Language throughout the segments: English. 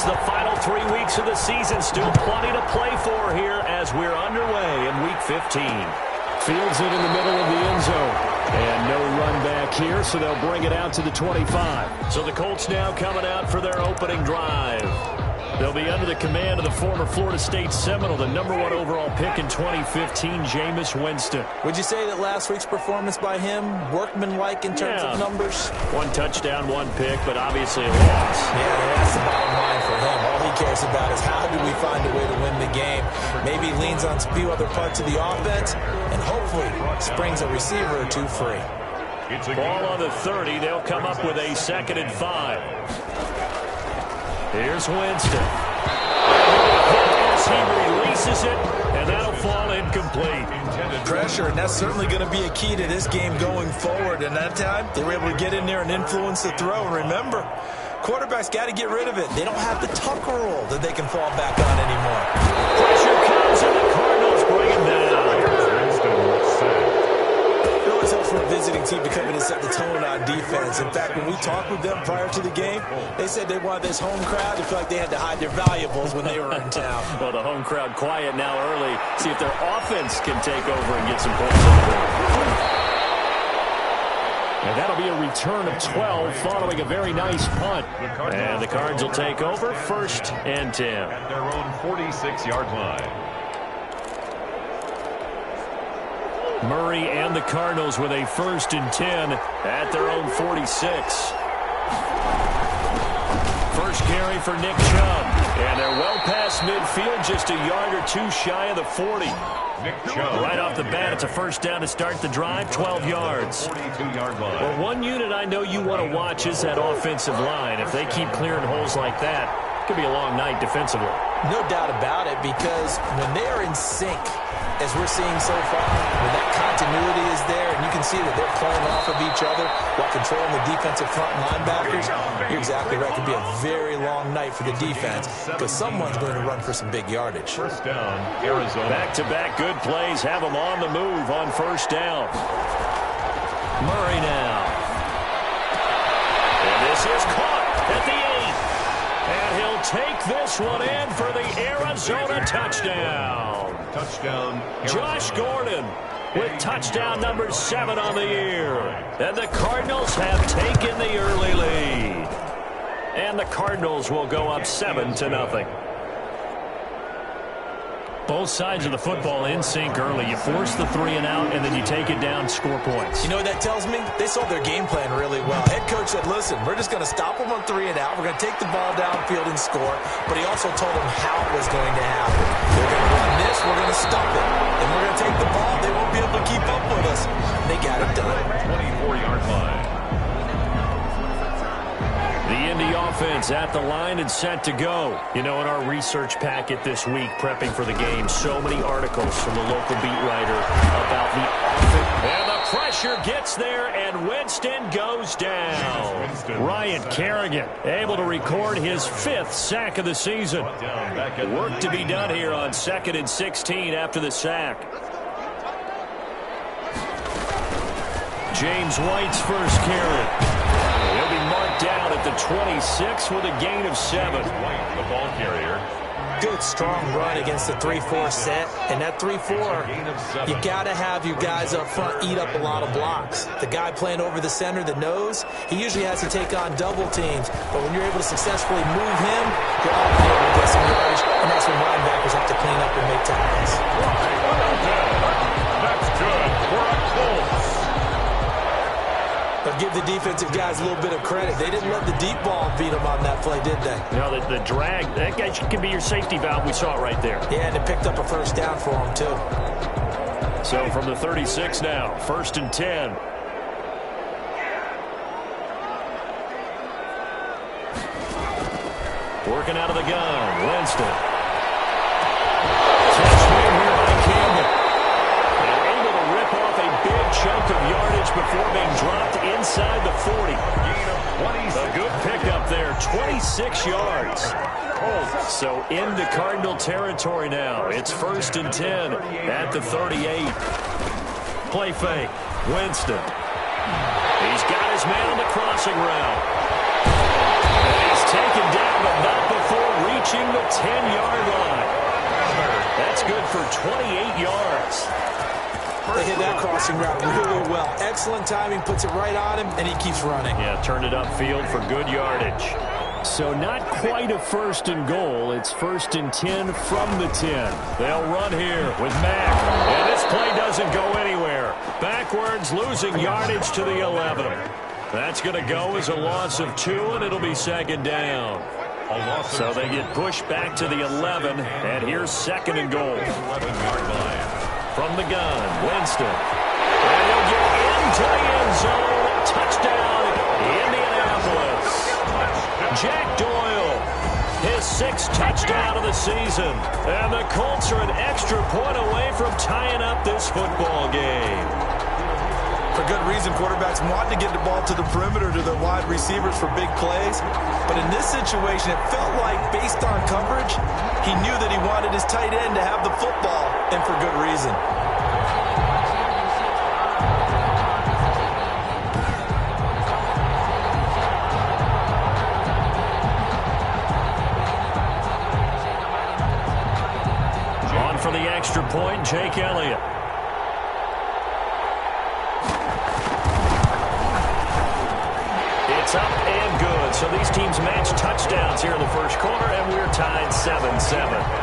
the final 3 weeks of the season. Still plenty to play for here as we're underway in Week 15. Fields it in the middle of the end zone. And no run back here, so they'll bring it out to the 25. So the Colts now coming out for their opening drive. They'll be under the command of the former Florida State Seminole, the #1 overall pick in 2015, Jameis Winston. Would you say that last week's performance by him, workmanlike in terms of numbers? 1 touchdown, 1 pick, but obviously a loss. Yeah, that's the bottom line for him. All he cares about is how do we find a way to win the game. Maybe he leans on a few other parts of the offense and hopefully springs a receiver or two free. Ball on the 30. They'll come up with a 2nd and 5. Here's Winston. As he releases it, and that'll fall incomplete. Pressure, and that's certainly going to be a key to this game going forward. And that time, they were able to get in there and influence the throw. And remember, quarterbacks got to get rid of it. They don't have the Tucker rule that they can fall back on anymore. Pressure comes, and the Cardinals bring him down. It always helps for a visiting team to come in and set the tone on defense. In fact, when we talked with them prior to the game, they said they wanted this home crowd to feel like they had to hide their valuables when they were in town. Well, the home crowd quiet now early. See if their offense can take over and get some points on the board. And that'll be a return of 12 following a very nice punt. And the Cards will take over 1st and 10. At their own 46-yard line. Murray and the Cardinals with a 1st and 10 at their own 46. First carry for Nick Chubb. And they're well past midfield, just a yard or 2 shy of the 40. Nick Chubb. Right off the bat, it's a 1st down to start the drive, 12 yards. 42-yard line. Well, one unit I know you want to watch is that offensive line. If they keep clearing holes like that, it could be a long night defensively. No doubt about it, because when they are in sync, as we're seeing so far, when that continuity is there and you can see that they're playing off of each other while controlling the defensive front linebackers, you're exactly right. It could be a very long night for the defense because someone's going to run for some big yardage. 1st down, Arizona. Back-to-back good plays have them on the move on 1st down. Murray now. And this is caught at the 8. And he'll take this one in for the Arizona touchdown. Touchdown, Arizona. Josh Gordon with touchdown number 7 on the year. And the Cardinals have taken the early lead. And the Cardinals will go up 7-0. Both sides of the football in sync early. You force the 3 and out, and then you take it down, score points. You know what that tells me? They saw their game plan really well. Head coach said, listen, we're just going to stop them on 3 and out. We're going to take the ball downfield and score. But he also told them how it was going to happen. We're going to run this. We're going to stop it. And we're going to take the ball. They won't be able to keep up with us. They got it done. 24-yard line. The Indy offense at the line and set to go. You know, in our research packet this week, prepping for the game, so many articles from the local beat writer about the offense. And the pressure gets there, and Winston goes down. Ryan Kerrigan able to record his 5th sack of the season. Work to be done here on 2nd and 16 after the sack. James White's first carry. He'll be marked down at the 26 with a gain of 7. White, the ball carrier. Good, strong run against the 3-4 set. And that 3-4, you got to have your guys up front eat up a lot of blocks. The guy playing over the center, the nose, he usually has to take on double teams. But when you're able to successfully move him, you're often able to get some yardage. And that's when linebackers have to clean up and make tackles. That's good for a Colts. But give the defensive guys a little bit of credit. They didn't let the deep ball beat them on that play, did they? No, the drag, that guy can be your safety valve. We saw it right there. Yeah, and it picked up a 1st down for them, too. So from the 36 now, 1st and 10. Working out of the gun, Winston. Touchdown here by Campbell. And able to rip off a big chunk of yardage before being dropped inside the 40. A good pickup there, 26 yards. So into Cardinal territory now. It's 1st and 10 at the 38. Play fake, Winston. He's got his man on the crossing route. And he's taken down, but not before approaching the 10-yard line. That's good for 28 yards. They hit that crossing route really well. Excellent timing, puts it right on him, and he keeps running. Yeah, turned it upfield for good yardage. So not quite a 1st and goal. It's 1st and 10 from the 10. They'll run here with Mack. And this play doesn't go anywhere. Backwards, losing yardage to the 11. That's going to go as a loss of 2, and it'll be 2nd down. So they get pushed back to the 11, and here's 2nd and goal. 11-yard line. From the gun, Winston. And he'll get into the end zone. Touchdown, Indianapolis. Jack Doyle, his 6th touchdown of the season. And the Colts are an extra point away from tying up this football game. For good reason, quarterbacks want to get the ball to the perimeter to their wide receivers for big plays. But in this situation, it felt like, based on coverage, he knew that he wanted his tight end to have the football, and for good reason. On for the extra point, Jake Elliott. It's up and good. So these teams match touchdowns here in the first quarter, and we're tied 7-7.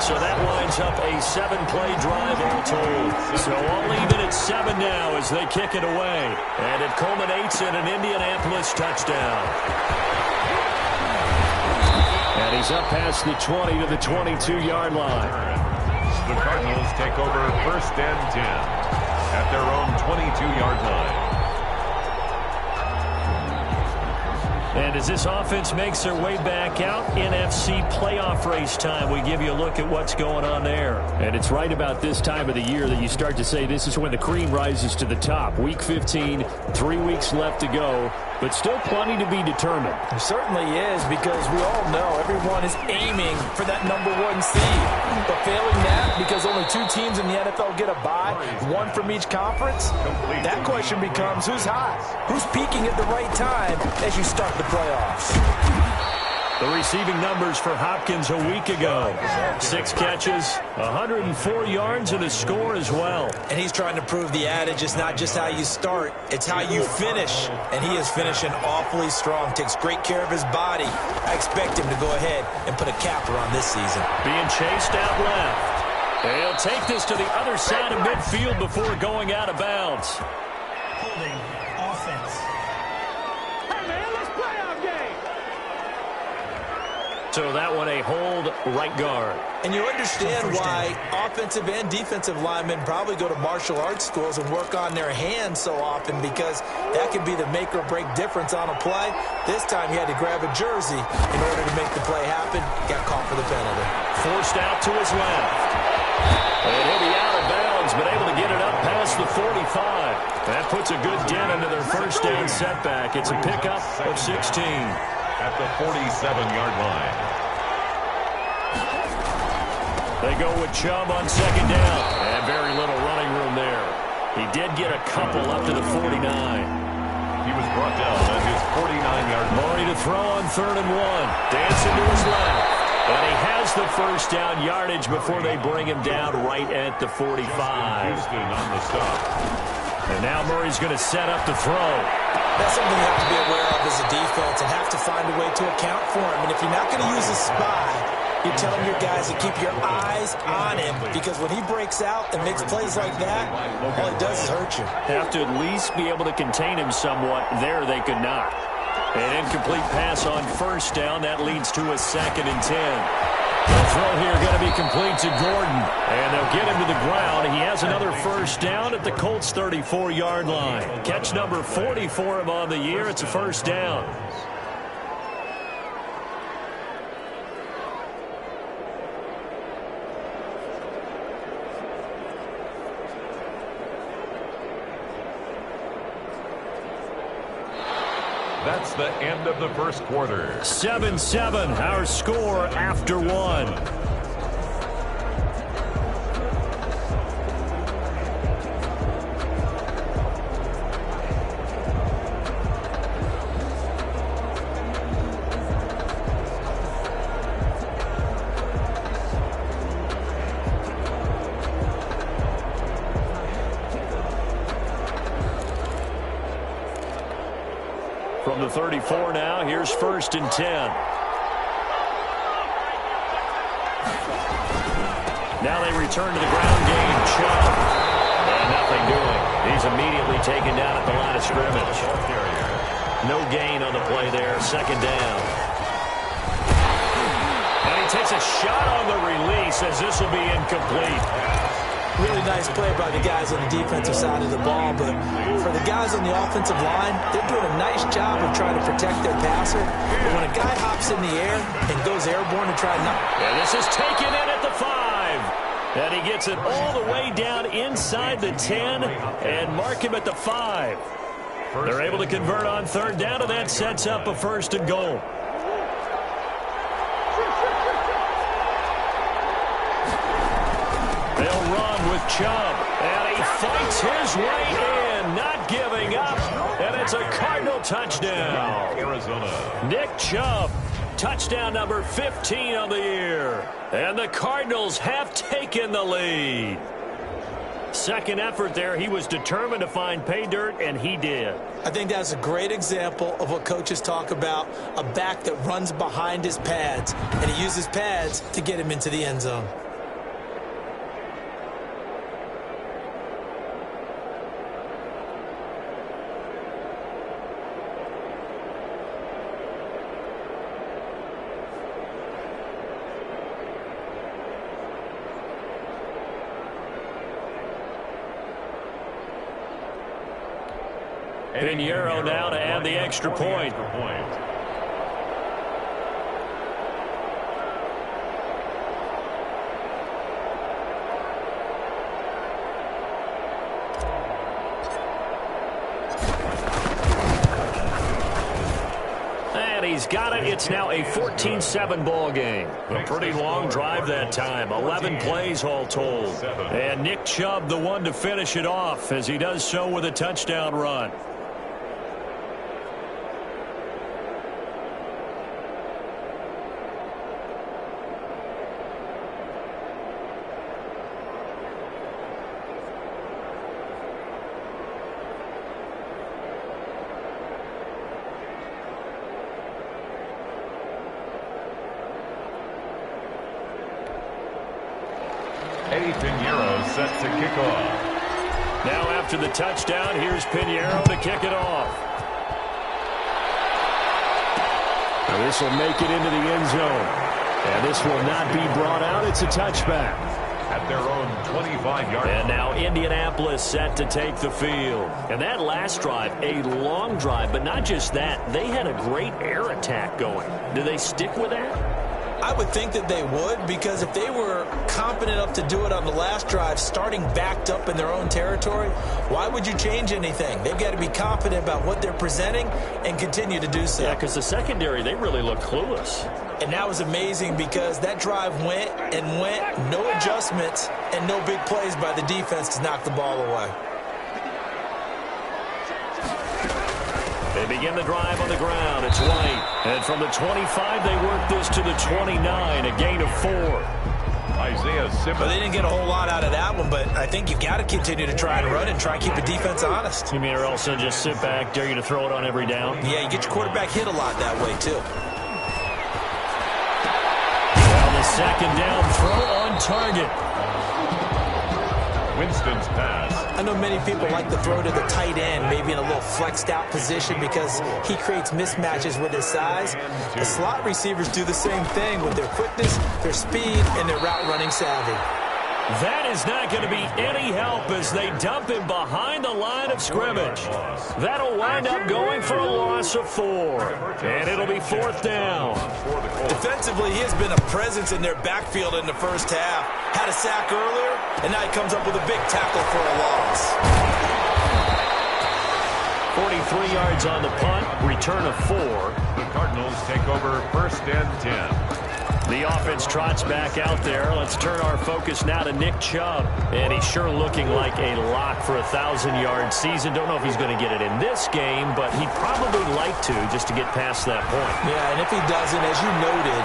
So that lines up a 7-play drive all told. So all even at 7 now as they kick it away. And it culminates in an Indianapolis touchdown. And he's up past the 20 to the 22-yard line. The Cardinals take over 1st and 10 at their own 22-yard line. And as this offense makes their way back out, NFC playoff race time, we give you a look at what's going on there. And it's right about this time of the year that you start to say this is when the cream rises to the top. Week 15, 3 weeks left to go, but still plenty to be determined. It certainly is, because we all know everyone is aiming for that #1 seed. But failing that, because only 2 teams in the NFL get a bye, 1 from each conference, that question becomes who's hot? Who's peaking at the right time as you start the playoffs? The receiving numbers for Hopkins a week ago. 6 catches, 104 yards, and a score as well. And he's trying to prove the adage is not just how you start, it's how you finish. And he is finishing awfully strong, takes great care of his body. I expect him to go ahead and put a capper on this season. Being chased out left. And he'll take this to the other side of midfield before going out of bounds. Holding offense. Hey, man, let's play our game. So that one a hold right guard. And you understand why offensive and defensive linemen probably go to martial arts schools and work on their hands so often, because that can be the make or break difference on a play. This time he had to grab a jersey in order to make the play happen. Got caught for the penalty. Forced out to his left. And he'll be out of bounds, but able to get it up past the 45. That puts a good dent into their first down setback. It's a pickup of 16. At the 47-yard line. They go with Chubb on 2nd down. And very little running room there. He did get a couple up to the 49. He was brought down at his 49-yard line. Murray to throw on 3rd and 1. Dancing to his left. And he has the first down yardage before they bring him down right at the 45. Houston on the stop. And now Murray's going to set up to throw. That's something you have to be aware of as a defense and have to find a way to account for him. And if you're not going to use a spy, you're telling your guys to keep your eyes on him, because when he breaks out and makes plays like that, all he does is hurt you. Have to at least be able to contain him somewhat. There they could not. An incomplete pass on 1st down. That leads to a 2nd and 10. The throw here going to be complete to Gordon. And they'll get him to the ground. He has another first down at the Colts' 34-yard line. Catch number 40 for him on the year. It's a first down. That's the end of the first quarter. 7-7, our score after 1. From the 34 now, here's 1st and 10. Now they return to the ground game. Chubb. And nothing doing. He's immediately taken down at the line of scrimmage. No gain on the play there. 2nd down. And he takes a shot on the release as this will be incomplete. Really nice play by the guys on the defensive side of the ball, but for the guys on the offensive line, they're doing a nice job of trying to protect their passer. But when a guy hops in the air and goes airborne to try to knock... And this is taken in at the 5. And he gets it all the way down inside the 10 and mark him at the 5. They're able to convert on 3rd down, and that sets up a 1st and goal. They'll run with Chubb, and he fights his way in, not giving up, and it's a Cardinal touchdown. Arizona. Nick Chubb, touchdown number 15 on the year, and the Cardinals have taken the lead. Second effort there, he was determined to find pay dirt, and he did. I think that's a great example of what coaches talk about, a back that runs behind his pads, and he uses pads to get him into the end zone. Pinheiro now to add the extra point. And he's got it. It's now a 14-7 ball game. A pretty long drive that time. 11 plays all told. And Nick Chubb the one to finish it off as he does so with a touchdown run. Pinheiro set to kick off. Now after the touchdown, here's Pinheiro to kick it off. Now this will make it into the end zone. And this will not be brought out. It's a touchback. At their own 25-yard line. And now Indianapolis set to take the field. And that last drive, a long drive, but not just that. They had a great air attack going. Do they stick with that? I would think that they would, because if they were competent enough to do it on the last drive, starting backed up in their own territory, why would you change anything? They've got to be confident about what they're presenting and continue to do so. Yeah, because the secondary, they really look clueless. And that was amazing because that drive went and went, no adjustments and no big plays by the defense to knock the ball away. They begin the drive on the ground. It's White. And from the 25, they work this to the 29, a gain of 4. Isaiah Simmons. Well, they didn't get a whole lot out of that one, but I think you've got to continue to try and run and try and keep the defense honest. You mean or else just sit back, dare you to throw it on every down? Yeah, you get your quarterback hit a lot that way, too. Well, the second down throw on target. Winston's pass. I know many people like to throw to the tight end, maybe in a little flexed out position because he creates mismatches with his size. The slot receivers do the same thing with their quickness, their speed, and their route running savvy. That is not going to be any help as they dump him behind the line of scrimmage. That'll wind up going for a loss of 4. And it'll be 4th down. Defensively, he has been a presence in their backfield in the first half. Had a sack earlier, and now he comes up with a big tackle for a loss. 43 yards on the punt, return of 4. The Cardinals take over 1st and 10. The offense trots back out there. Let's turn our focus now to Nick Chubb. And he's sure looking like a lock for a 1,000-yard season. Don't know if he's going to get it in this game, but he'd probably like to just to get past that point. Yeah, and if he doesn't, as you noted,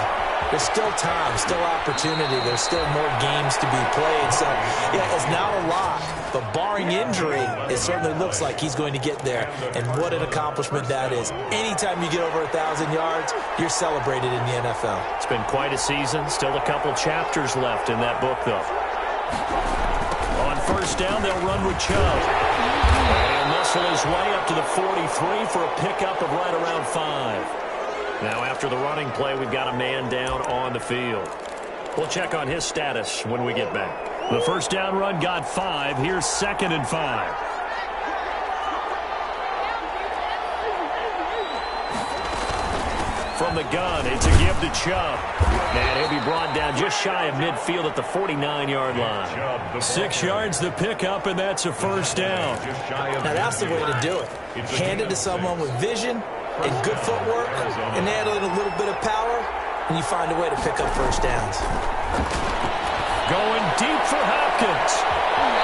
There's still time, still opportunity. There's still more games to be played. So, yeah, it's not a lock, but barring injury, it certainly looks like he's going to get there. And what an accomplishment that is. Anytime you get over 1,000 yards, you're celebrated in the NFL. It's been quite a season. Still a couple chapters left in that book, though. On first down, they'll run with Chubb. And he'll muscle his way up to the 43 for a pickup of right around 5. Now, after the running play, we've got a man down on the field. We'll check on his status when we get back. The first down run got 5. Here's 2nd and 5. From the gun, it's a give to Chubb. And he'll be brought down just shy of midfield at the 49-yard line. 6 yards the pickup, and that's a first down. Now, that's the way to do it. Hand it to someone with vision and good footwork, and add in a little bit of power, and you find a way to pick up first downs. Going deep for Hopkins.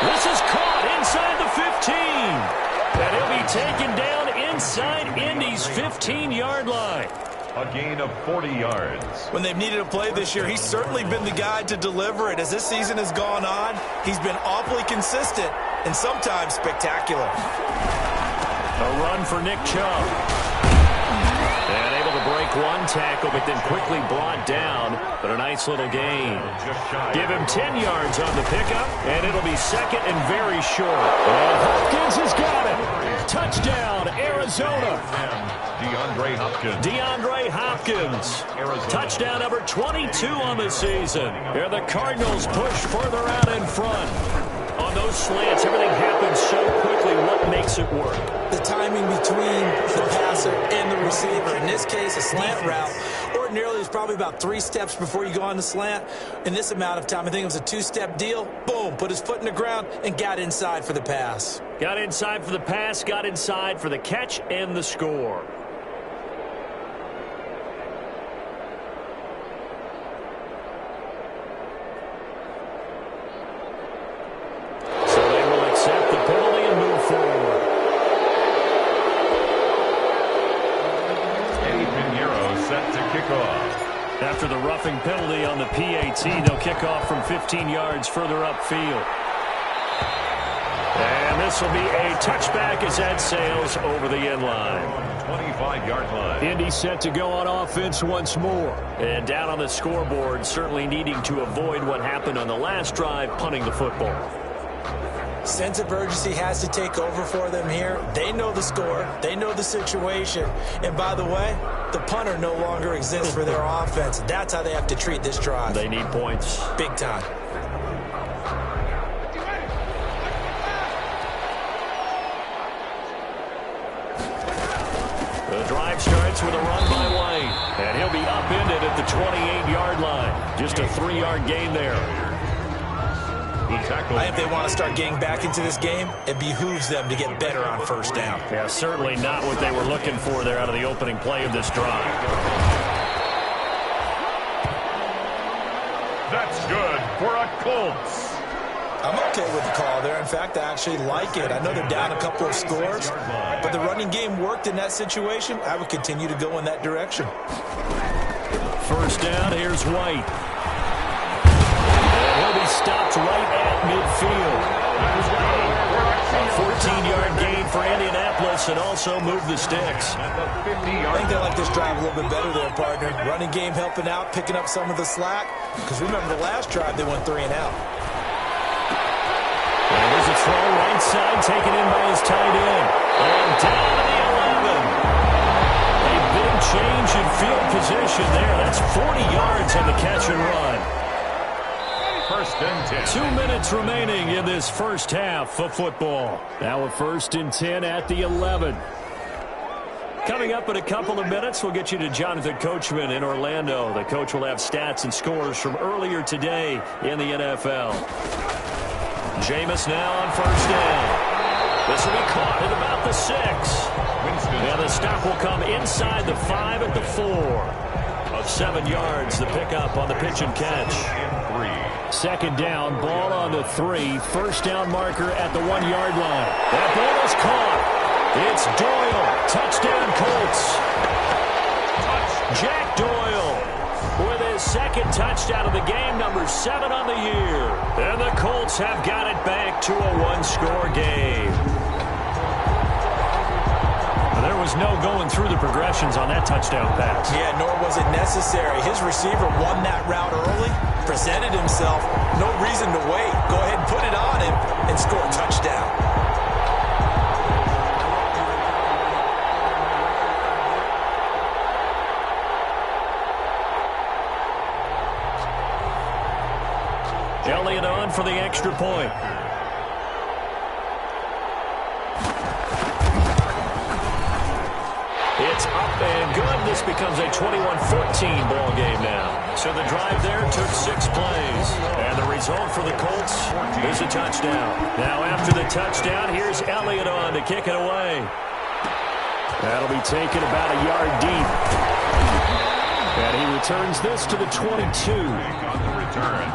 This is caught inside the 15. And he'll be taken down inside Indy's 15-yard line. A gain of 40 yards. When they've needed a play this year, he's certainly been the guy to deliver it. As this season has gone on, he's been awfully consistent and sometimes spectacular. A run for Nick Chubb. And able to break one tackle, but then quickly brought down. But a nice little gain. Give him 10 yards on the pickup, and it'll be 2nd and very short. And Hopkins has got it. Touchdown, Arizona. DeAndre Hopkins. Touchdown number 22 on the season. Here the Cardinals push further out in front. On those slants, everything happens so quickly. What makes it work? The timing between the passer and the receiver. In this case, a slant route. Ordinarily, it's probably about 3 steps before you go on the slant. In this amount of time, I think it was a 2-step deal. Boom, put his foot in the ground and got inside for the pass. Got inside for the pass, got inside for the catch and the score. After the roughing penalty on the PAT, they'll kick off from 15 yards further upfield. And this will be a touchback as that sails over the end line. 25-yard line. Indy set to go on offense once more. And down on the scoreboard, certainly needing to avoid what happened on the last drive, punting the football. Sense of urgency has to take over for them here. They know the score. They know the situation. And by the way, the punter no longer exists for their offense. That's how they have to treat this drive. They need points. Big time. The drive starts with a run by White. And he'll be upended at the 28-yard line. Just a 3-yard gain there. I think they want to start getting back into this game. It behooves them to get better on first down. Yeah, certainly not what they were looking for there out of the opening play of this drive. That's good for a Colts. I'm okay with the call there. In fact, I actually like it. I know they're down a couple of scores, but the running game worked in that situation. I would continue to go in that direction. First down, here's White. He'll be stopped right at midfield. A 14-yard gain for Indianapolis and also move the sticks. I think they like this drive a little bit better there, partner. Running game helping out, picking up some of the slack. Because remember the last drive, they went 3 and out. And there's a throw right side taken in by his tight end. And down to the 11. A big change in field position there. That's 40 yards on the catch and run. First and 10. 2 minutes remaining in this first half of football. Now a 1st and 10 at the 11. Coming up in a couple of minutes, we'll get you to Jonathan Coachman in Orlando. The coach will have stats and scores from earlier today in the NFL. Jameis now on first down. This will be caught at about the 6. And the stop will come inside the 5 at the 4. Of 7 yards, the pickup on the pitch and catch. 2nd down, ball on the 3. First down marker at the 1-yard line. That ball is caught. It's Doyle. Touchdown, Colts. Jack Doyle with his second touchdown of the game, number 7 on the year. And the Colts have got it back to a one-score game. There was no going through the progressions on that touchdown pass. Yeah, nor was it necessary. His receiver won that route early, presented himself. No reason to wait. Go ahead and put it on him and score a touchdown. Elliott on for the extra point. It's up and good. This becomes a 21-14 ball game now. So the drive there took 6 plays. And the result for the Colts is a touchdown. Now after the touchdown, here's Elliott on to kick it away. That'll be taken about a yard deep. And he returns this to the 22. On the return,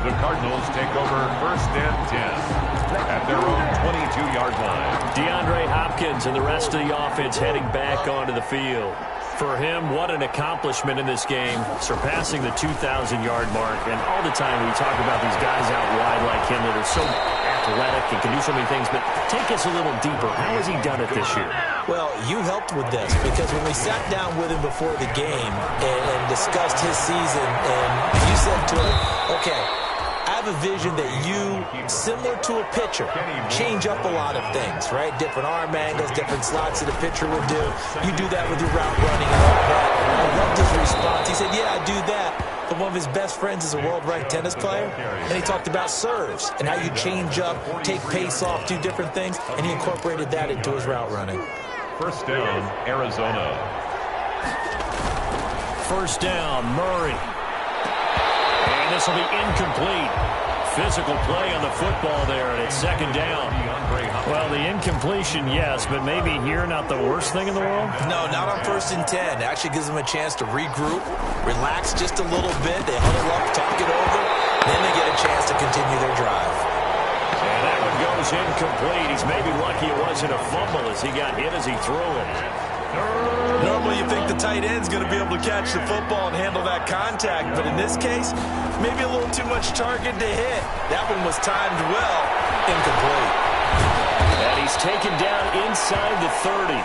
the Cardinals take over first and 10 at their own 22-yard line. DeAndre Hopkins and the rest of the offense heading back onto the field. For him, what an accomplishment in this game, surpassing the 2,000-yard mark. And all the time we talk about these guys out wide like him that are so athletic and can do so many things. But take us a little deeper. How has he done it this year? Well, you helped with this because when we sat down with him before the game and discussed his season, and you said to him, okay, I have a vision that you, similar to a pitcher, change up a lot of things, right? Different arm angles, different slots that a pitcher would do. You do that with your route running and all that. I loved his response. He said, yeah, I do that. But one of his best friends is a world-ranked tennis player, and he talked about serves and how you change up, take pace off, do different things, and he incorporated that into his route running. First down, Arizona. First down, Murray. And this will be incomplete. Physical play on the football there, and it's second down. Well, the incompletion, yes, but maybe here not the worst thing in the world? No, not on first and 10. It actually gives them a chance to regroup, relax just a little bit. They huddle up, talk it over, then they get a chance to continue their drive. And that one goes incomplete. He's maybe lucky it wasn't a fumble as he got hit as he threw it. Normally you think the tight end's going to be able to catch the football and handle that contact, but in this case, maybe a little too much target to hit. That one was timed well, incomplete. And he's taken down inside the 30.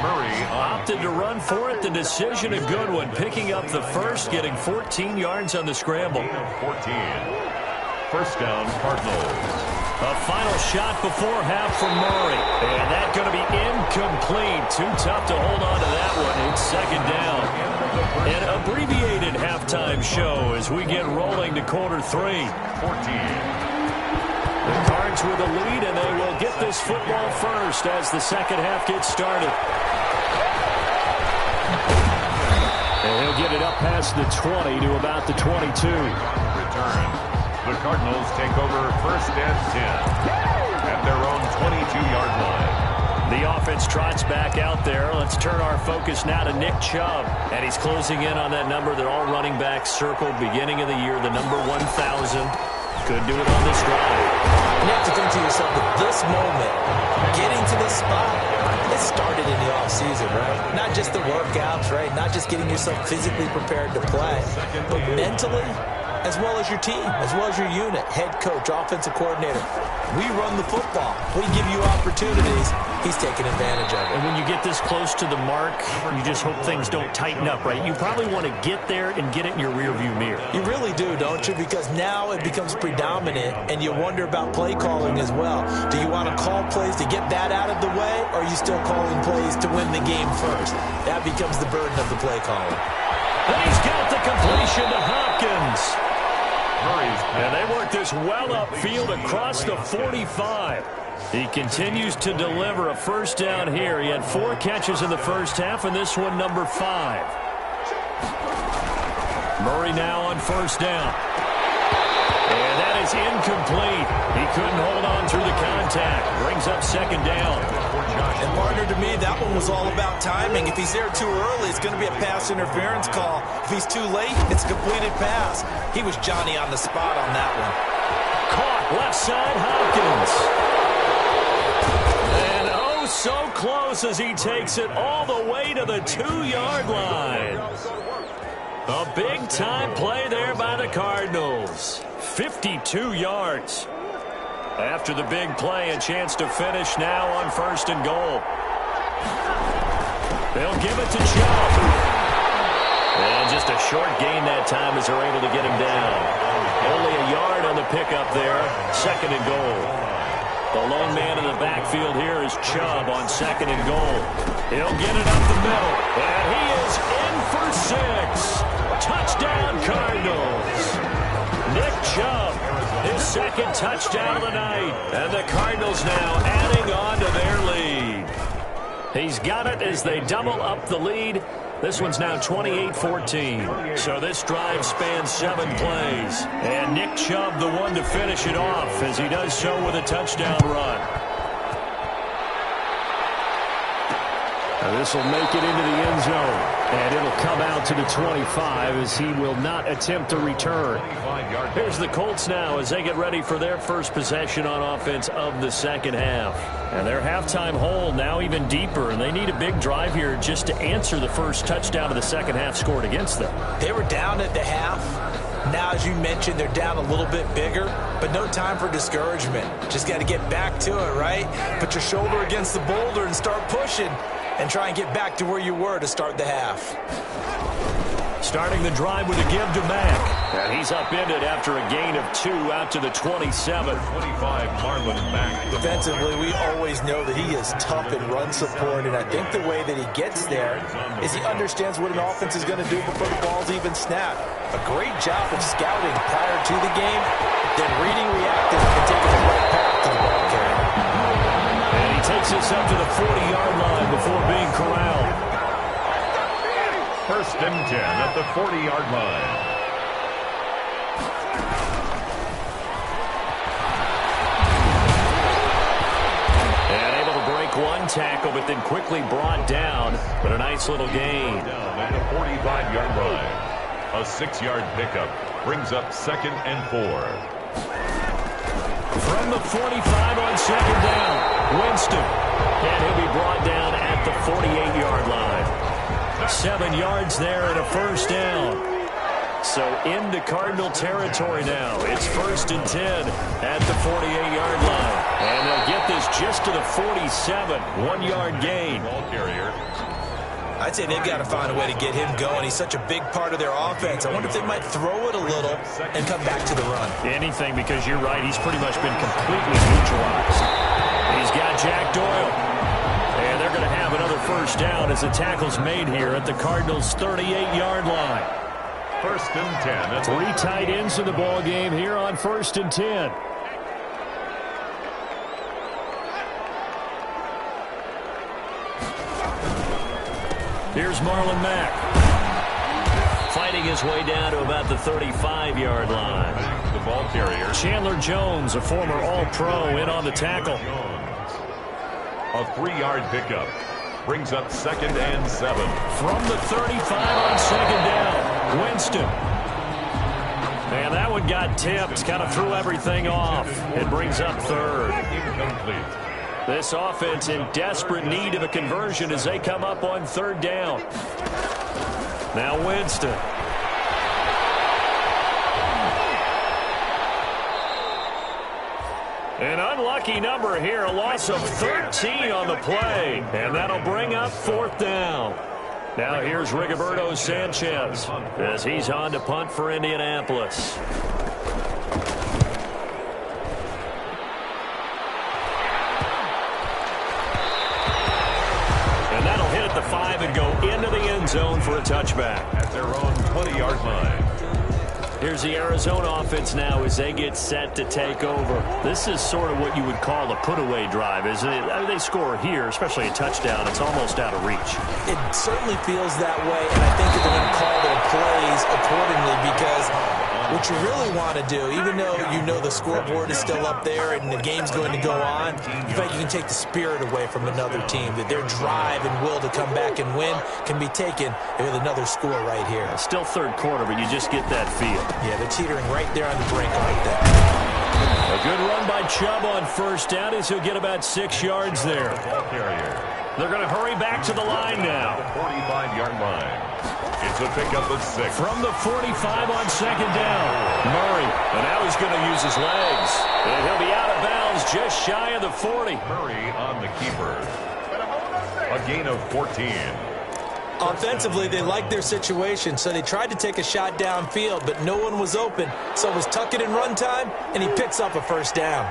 Murray Opted to run for it. The decision a good one. Picking up the first, getting 14 yards on the scramble. 14. First down, Cardinals. A final shot before half from Murray. And that's going to be incomplete. Too tough to hold on to that one. It's second down. An abbreviated halftime show as we get rolling to quarter 3. 14. The Cards with a lead, and they will get this football first as the second half gets started. And he'll get it up past the 20 to about the 22. Return. The Cardinals take over first and 10 at their own 22-yard line. The offense trots back out there. Let's turn our focus now to Nick Chubb. And he's closing in on that number that all running backs circled beginning of the year, the number 1,000. Could do it on this drive. You have to think to yourself, at this moment, getting to this spot, it started in the offseason, right? Not just the workouts, right? Not just getting yourself physically prepared to play, but mentally, as well as your team, as well as your unit, head coach, offensive coordinator. We run the football. We give you opportunities. He's taking advantage of it. And when you get this close to the mark, you just hope things don't tighten up, right? You probably want to get there and get it in your rearview mirror. You really do, don't you? Because now it becomes predominant, and you wonder about play calling as well. Do you want to call plays to get that out of the way, or are you still calling plays to win the game first? That becomes the burden of the play calling. And he's got the completion to Hopkins. And they work this well upfield across the 45. He continues to deliver a first down here. He had 4 catches in the first half, and this one number 5. Murray now on first down. And that is incomplete. He couldn't hold on through the contact. Brings up second down. And partner, to me, that one was all about timing. If he's there too early, it's going to be a pass interference call. If he's too late, it's a completed pass. He was Johnny on the spot on that one. Caught left side, Hopkins. And oh, so close as he takes it all the way to the 2-yard line. A big-time play there by the Cardinals. 52 yards. After the big play, a chance to finish now on 1st and goal. They'll give it to Chubb. And just a short gain that time as they're able to get him down. Only a yard on the pickup there. 2nd and goal. The lone man in the backfield here is Chubb on 2nd and goal. He'll get it up the middle. And he is in for 6. Touchdown, Cardinals. Nick Chubb, his 2nd touchdown of the night. And the Cardinals now adding on to their lead. He's got it as they double up the lead. This one's now 28-14. So this drive spans 7 plays. And Nick Chubb the one to finish it off as he does so with a touchdown run. This will make it into the end zone. And it'll come out to the 25 as he will not attempt to return. Here's the Colts now as they get ready for their first possession on offense of the 2nd half. And their halftime hole now even deeper, and they need a big drive here just to answer the first touchdown of the 2nd half scored against them. They were down at the half. Now, as you mentioned, they're down a little bit bigger, but no time for discouragement. Just got to get back to it, right? Put your shoulder against the boulder and start pushing. And try and get back to where you were to start the half. Starting the drive with a give to Mack. And he's upended after a gain of 2 out to the 27. 25, Marlon Mack. Defensively, we always know that he is tough in run support, and I think the way that he gets there is he understands what an offense is going to do before the ball's even snapped. A great job of scouting prior to the game, then reading, reacting, and taking the right path to the ball carrier. And he takes us up to the 40-yard line before being corralled. 1st and 10 at the 40-yard line. And able to break one tackle, but then quickly brought down. But a nice little gain. Down at the 45-yard line. A 6-yard pickup brings up 2nd and 4. From the 45 on 2nd down, Winston. And he'll be brought down at the 48-yard line. 7 yards there and a 1st down. So into Cardinal territory now. It's 1st and 10 at the 48-yard line. And they'll get this just to the 47. 1-yard gain. Ball carrier. I'd say they've got to find a way to get him going. He's such a big part of their offense. I wonder if they might throw it a little and come back to the run. Anything, because you're right. He's pretty much been completely neutralized. He's got Jack Doyle. And they're going to have another 1st down as the tackle's made here at the Cardinals' 38-yard line. 1st and 10. 3 tight ends in the ball game here on 1st and 10. Here's Marlon Mack. Fighting his way down to about the 35-yard line. The ball carrier. Chandler Jones, a former All-Pro, in on the tackle. A 3-yard pickup brings up 2nd and 7. From the 35 on 2nd down, Winston. And that one got tipped, kind of threw everything off. It brings up 3rd. Incomplete. This offense in desperate need of a conversion as they come up on 3rd down. Now Winston. An unlucky number here, a loss of 13 on the play. And that'll bring up 4th down. Now here's Rigoberto Sanchez as he's on to punt for Indianapolis. And that'll hit at the 5 and go into the end zone for a touchback. At their own 20-yard line. Here's the Arizona offense now as they get set to take over. This is sort of what you would call a put-away drive, isn't it? I mean, they score here, especially a touchdown. It's almost out of reach. It certainly feels that way, and I think that they're going to call their plays accordingly because what you really want to do, even though you know the scoreboard is still up there and the game's going to go on, you think you can take the spirit away from another team, that their drive and will to come back and win can be taken with another score right here. Still 3rd quarter, but you just get that feel. Yeah, they're teetering right there on the brink right there. A good run by Chubb on 1st down as he'll get about 6 yards there. Ball carrier. They're going to hurry back to the line now. 45-yard line. It's a pickup of 6. From the 45 on second down. Murray. And now he's going to use his legs. And he'll be out of bounds just shy of the 40. Murray on the keeper. A gain of 14. Offensively, they liked their situation, so they tried to take a shot downfield, but no one was open. So it was tuck it in run time, and he picks up a first down.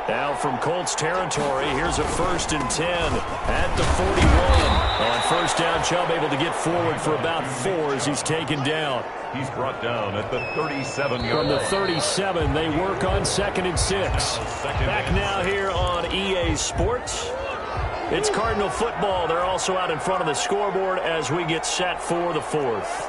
Now from Colts territory, here's a 1st and 10 at the 41. On first down, Chubb able to get forward for about 4 as he's taken down. He's brought down at the 37-yard line. From the 37, they work on 2nd and 6. Back now here on EA Sports. It's Cardinal football. They're also out in front of the scoreboard as we get set for the 4th.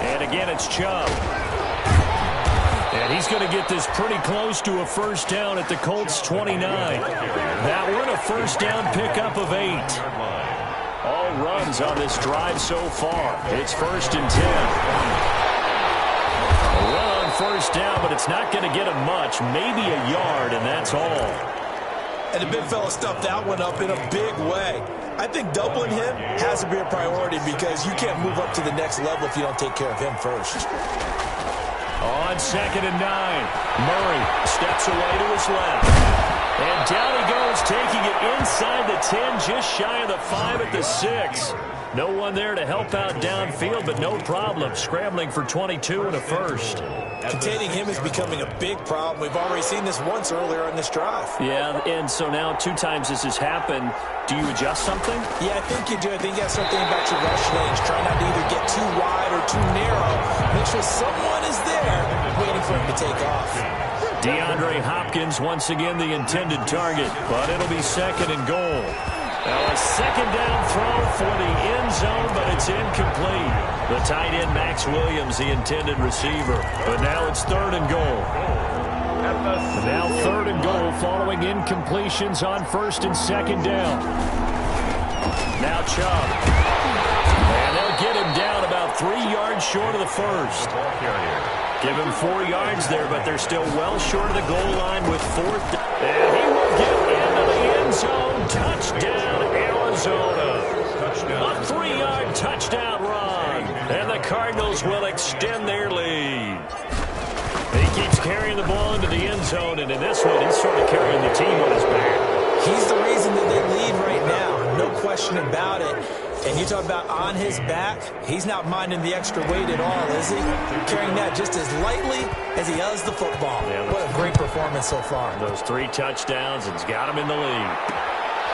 And again, it's Chubb. And he's going to get this pretty close to a first down at the Colts 29. That one a first down pickup of 8. All runs on this drive so far. It's 1st and 10. A run on first down, but it's not going to get him much. Maybe a yard, and that's all. And the big fella stuffed that one up in a big way. I think doubling him has to be a priority because you can't move up to the next level if you don't take care of him first. On 2nd and 9, Murray steps away to his left. And down he goes, taking it inside the 10, just shy of the 5 at the 6. No one there to help out downfield, but no problem. Scrambling for 22 and a first. Containing him is becoming a big problem. We've already seen this once earlier on this drive. Yeah, and so now 2 times this has happened. Do you adjust something? Yeah, I think you do. I think you have something about your rush lanes. Try not to either get too wide or too narrow. Make sure someone is there waiting for him to take off. DeAndre Hopkins once again the intended target, but it'll be 2nd and goal. Now a 2nd down throw for the end zone, but it's incomplete. The tight end Max Williams, the intended receiver. But now it's 3rd and goal. And now 3rd and goal following incompletions on 1st and 2nd down. Now Chubb. And they'll get him down about 3 yards short of the 1st. Give him 4 yards there, but they're still well short of the goal line with 4th. And he will get into the end zone. Touchdown, Arizona. A 3-yard touchdown run. And the Cardinals will extend their lead. He keeps carrying the ball into the end zone, and in this one, he's sort of carrying the team on his back. He's the reason that they lead right now. No question about it. And you talk about on his back, he's not minding the extra weight at all, is he? Carrying that just as lightly as he does the football. Yeah, what a great performance so far. Those 3 touchdowns, and it's got him in the lead.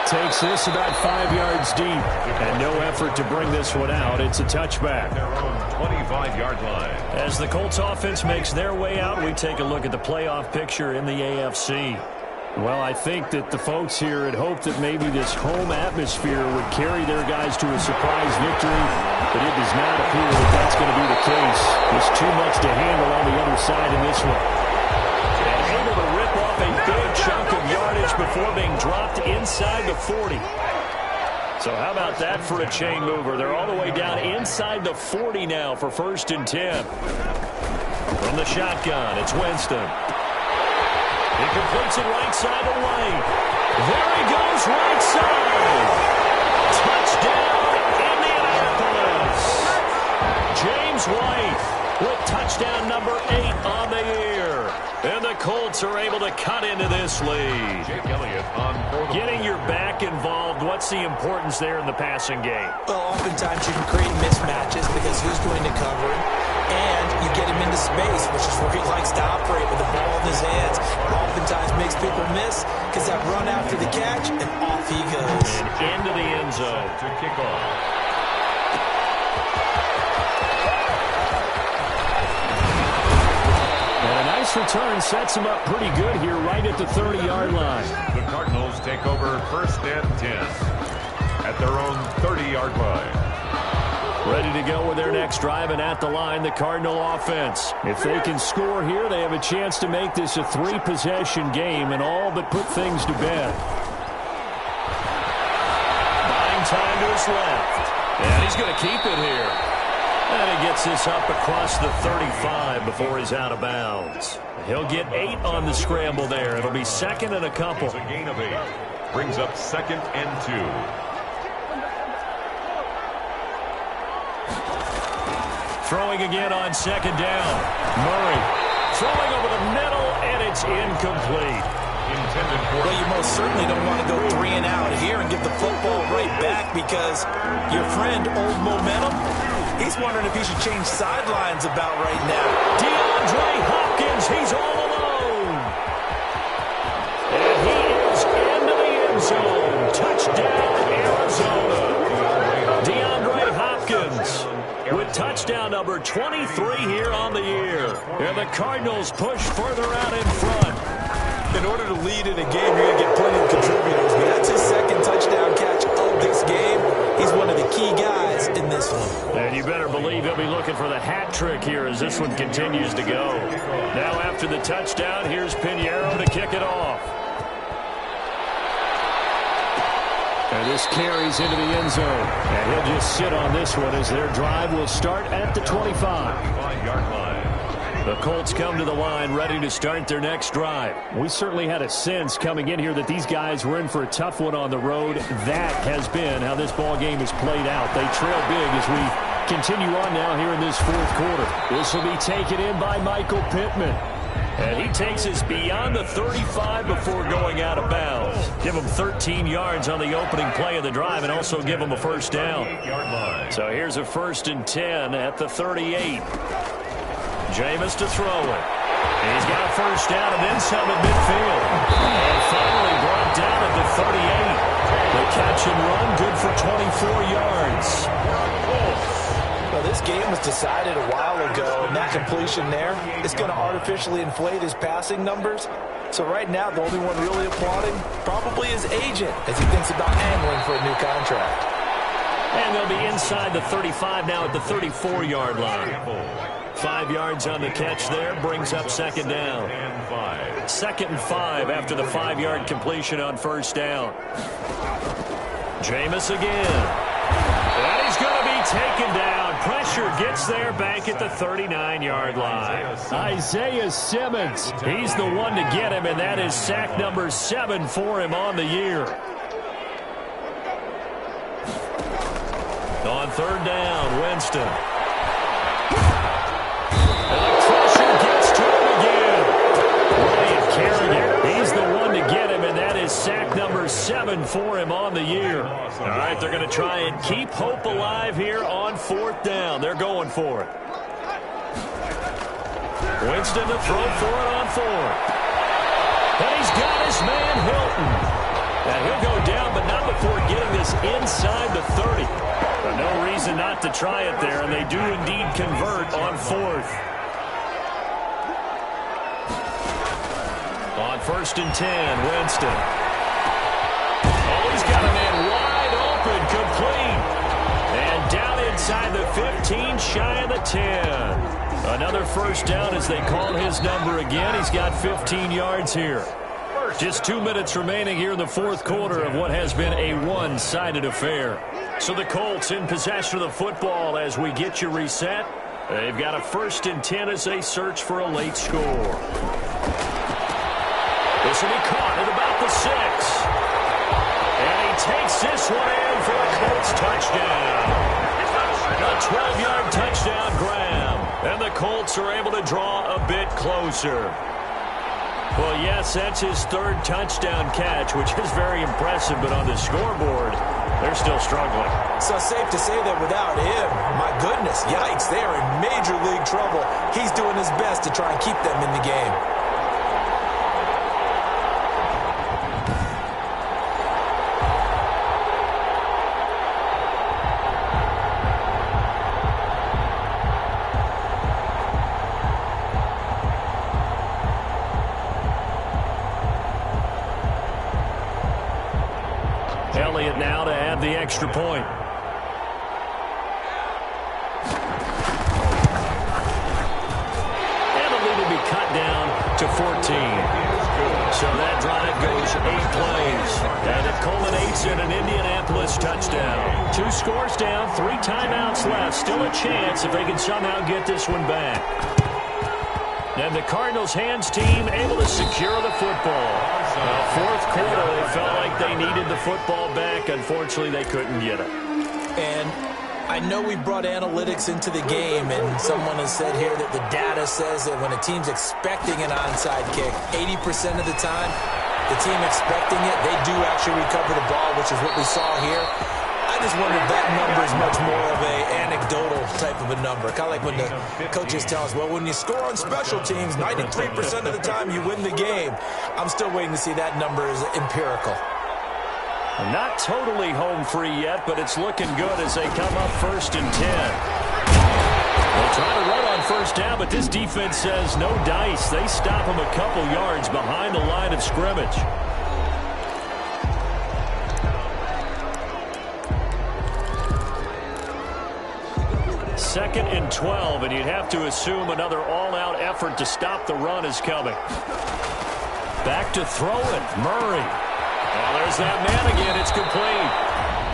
Takes this about 5 yards deep, and no effort to bring this one out. It's a touchback. Their own 25-yard line. As the Colts offense makes their way out, we take a look at the playoff picture in the AFC. Well, I think that the folks here had hoped that maybe this home atmosphere would carry their guys to a surprise victory, but it does not appear that that's going to be the case. There's too much to handle on the other side in this one. And able to rip off a big chunk of yardage before being dropped inside the 40. So how about that for a chain mover? They're all the way down inside the 40 now for 1st and 10. From the shotgun, it's Winston. He completes it right side of the lane. There he goes, right side. Touchdown, Indianapolis. James White with touchdown number 8 on the year. And the Colts are able to cut into this lead. Jake Elliott on for the Getting your back involved, what's the importance there in the passing game? Well, oftentimes you can create mismatches because who's going to cover him? And you get him into space, which is where he likes to operate with the ball in his hands. Oftentimes makes people miss because that run after the catch, and off he goes. And into the end zone to kick off. And a nice return sets him up pretty good here right at the 30-yard line. The Cardinals take over 1st and 10 at their own 30-yard line. Ready to go with their next drive, and at the line, the Cardinal offense. If they can score here, they have a chance to make this a 3-possession game and all but put things to bed. Buying time to his left. And he's going to keep it here. And he gets this up across the 35 before he's out of bounds. He'll get 8 on the scramble there. It'll be second and a couple. It's a gain of 8. Brings up 2nd and 2. Throwing again on 2nd down. Murray throwing over the middle, and it's incomplete. Well, you most certainly don't want to go 3 and out here and give the football right back because your friend, Old Momentum, he's wondering if he should change sidelines about right now. DeAndre Hopkins, he's all alone. And he is into the end zone. Touchdown, Arizona. DeAndre Hopkins with touchdown number 23 here on the year. And the Cardinals push further out in front. In order to lead in a game, you're going to get plenty of contributors, but that's his 2nd touchdown catch of this game. He's one of the key guys in this one. And you better believe he'll be looking for the hat trick here as this one continues to go. Now after the touchdown, here's Pinheiro to kick it off. And this carries into the end zone. And he'll just sit on this one as their drive will start at the 25. 5-yard line. The Colts come to the line ready to start their next drive. We certainly had a sense coming in here that these guys were in for a tough one on the road. That has been how this ball game has played out. They trail big as we continue on now here in this 4th quarter. This will be taken in by Michael Pittman. And he takes us beyond the 35 before going out of bounds. Give him 13 yards on the opening play of the drive and also give him a first down. So here's a 1st and 10 at the 38. Jameis to throw it. He's got a first down and then some at midfield. And finally brought down at the 38. The catch and run good for 24 yards. Well, this game was decided a while ago, and that completion there is going to artificially inflate his passing numbers. So right now, the only one really applauding probably his agent as he thinks about angling for a new contract. And they'll be inside the 35 now at the 34-yard line. 5 yards on the catch there, brings up 2nd down. 2nd and 5 after the 5-yard completion on first down. Jameis again. And he's going to be taken down. Pressure gets there back at the 39-yard line. Isaiah Simmons, he's the one to get him, and that is sack number 7 for him on the year. On 3rd down, Winston. And the pressure gets to him again. Ryan Kerrigan, he's the one to get him, and that is sack number 7 for him on the year. All right, they're going to try and keep hope alive here on 4th down. They're going for it. Winston to throw for it on 4th. And he's got his man Hilton. And he'll go down, but not before getting this inside the 30. But no reason not to try it there, and they do indeed convert on 4th. On 1st and 10, Winston. Oh, he's got a man wide open, complete. And down inside the 15, shy of the 10. Another first down as they call his number again. He's got 15 yards here. Just 2 minutes remaining here in the 4th quarter of what has been a one-sided affair. So the Colts in possession of the football as we get you reset. They've got a 1st and 10 as they search for a late score. This will be caught at about the 6. And he takes this one in for a Colts touchdown. A 12-yard touchdown grab. And the Colts are able to draw a bit closer. Well, yes, that's his 3rd touchdown catch, which is very impressive, but on the scoreboard, they're still struggling. So safe to say that without him, my goodness, yikes, they are in major league trouble. He's doing his best to try and keep them in the game. Elliott now to add the extra point. And the lead will be cut down to to 14. So that drive goes 8 plays, and it culminates in an Indianapolis touchdown. 2 scores down, 3 timeouts left. Still a chance if they can somehow get this one back. And the Cardinals' hands team able to secure the football. Fourth quarter, they felt like they needed the football back. Unfortunately, they couldn't get it. And I know we brought analytics into the game, and someone has said here that the data says that when a team's expecting an onside kick, 80% of the time, the team expecting it, they do actually recover the ball, which is what we saw here. I just wonder if that number is much more of a anecdotal type of a number. Kind of like when the coaches tell us, well, when you score on special teams, 93% of the time you win the game. I'm still waiting to see that number is empirical. Not totally home free yet, but it's looking good as they come up 1st and 10. They'll try to run on 1st down, but this defense says no dice. They stop them a couple yards behind the line of scrimmage. Second and 12, and you'd have to assume another all-out effort to stop the run is coming. Back to throw it, Murray. Well, there's that man again. It's complete.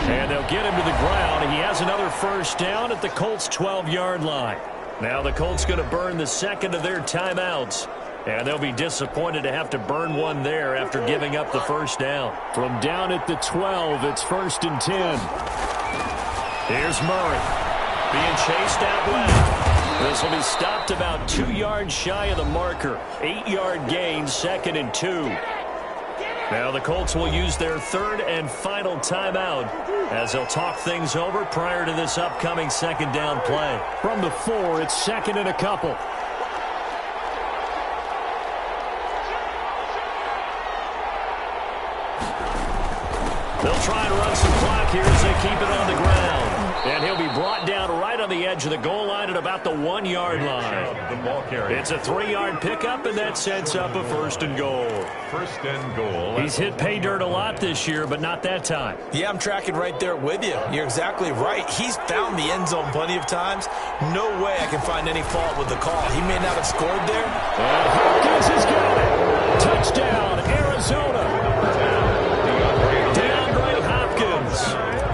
And they'll get him to the ground. He has another 1st down at the Colts' 12-yard line. Now the Colts going to burn the second of their timeouts. And they'll be disappointed to have to burn one there after giving up the 1st down. From down at the 12, it's 1st and 10. Here's Murray. Being chased out left. This will be stopped about 2 yards shy of the marker. 8-yard gain, 2nd and 2. Now the Colts will use their 3rd and final timeout as they'll talk things over prior to this upcoming 2nd down play. From the 4, it's 2nd and a couple. They'll try and run some clock here as they keep it on the ground. And he'll be brought down right on the edge of the goal line at about the 1-yard line. It's a 3-yard pickup, and that sets up a 1st and goal. 1st and goal. He's hit pay dirt a lot this year, but not that time. Yeah, I'm tracking right there with you. You're exactly right. He's found the end zone plenty of times. No way I can find any fault with the call. He may not have scored there. And Hopkins has got it. Touchdown, Arizona.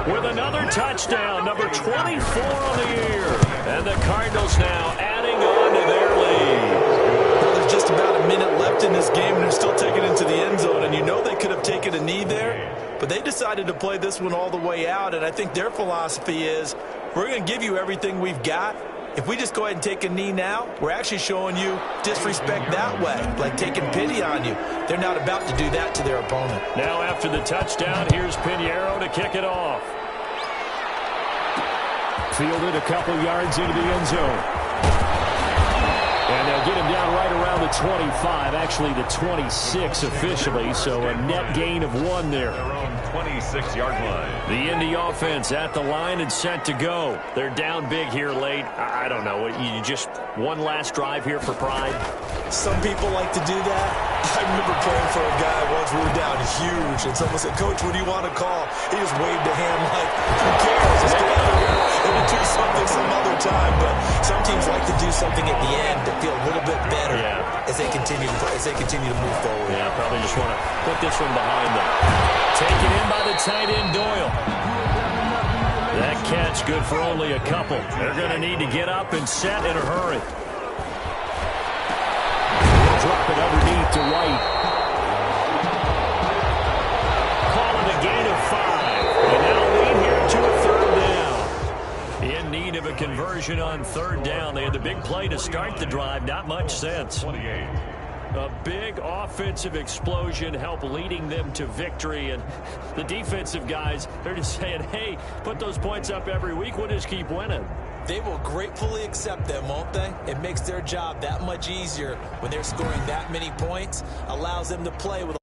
With another touchdown, number 24 on the year. And the Cardinals now adding on to their lead. Well, there's just about a minute left in this game, and they're still taking it into the end zone. And you know they could have taken a knee there, but they decided to play this one all the way out. And I think their philosophy is, we're going to give you everything we've got. If we just go ahead and take a knee now, we're actually showing you disrespect that way, like taking pity on you. They're not about to do that to their opponent. Now after the touchdown, here's Pinheiro to kick it off. Fielded a couple yards into the end zone. And they'll get him down right around the 25, actually the 26 officially, so a net gain of 1 there. Their own 26-yard line. The Indy offense at the line and set to go. They're down big here late. I don't know. You just one last drive here for pride? Some people like to do that. I remember playing for a guy once. We were down huge, and someone said, Coach, what do you want to call? He just waved a hand like, who cares? Let's get out of here. We'll do something some other time. But some teams like to do something at the end to feel a little bit better as they continue to move forward. Yeah, probably just want to put this one behind them. Taken in by the tight end, Doyle. That catch good for only a couple. They're going to need to get up and set in a hurry. Drop it underneath to White. Call it a gain of 5. And now lead here to a 3rd down. In need of a conversion on 3rd down. They had the big play to start the drive. Not much sense. 28. A big offensive explosion helped leading them to victory. And the defensive guys, they're just saying, hey, put those points up every week. We'll just keep winning. They will gratefully accept them, won't they? It makes their job that much easier when they're scoring that many points. Allows them to play with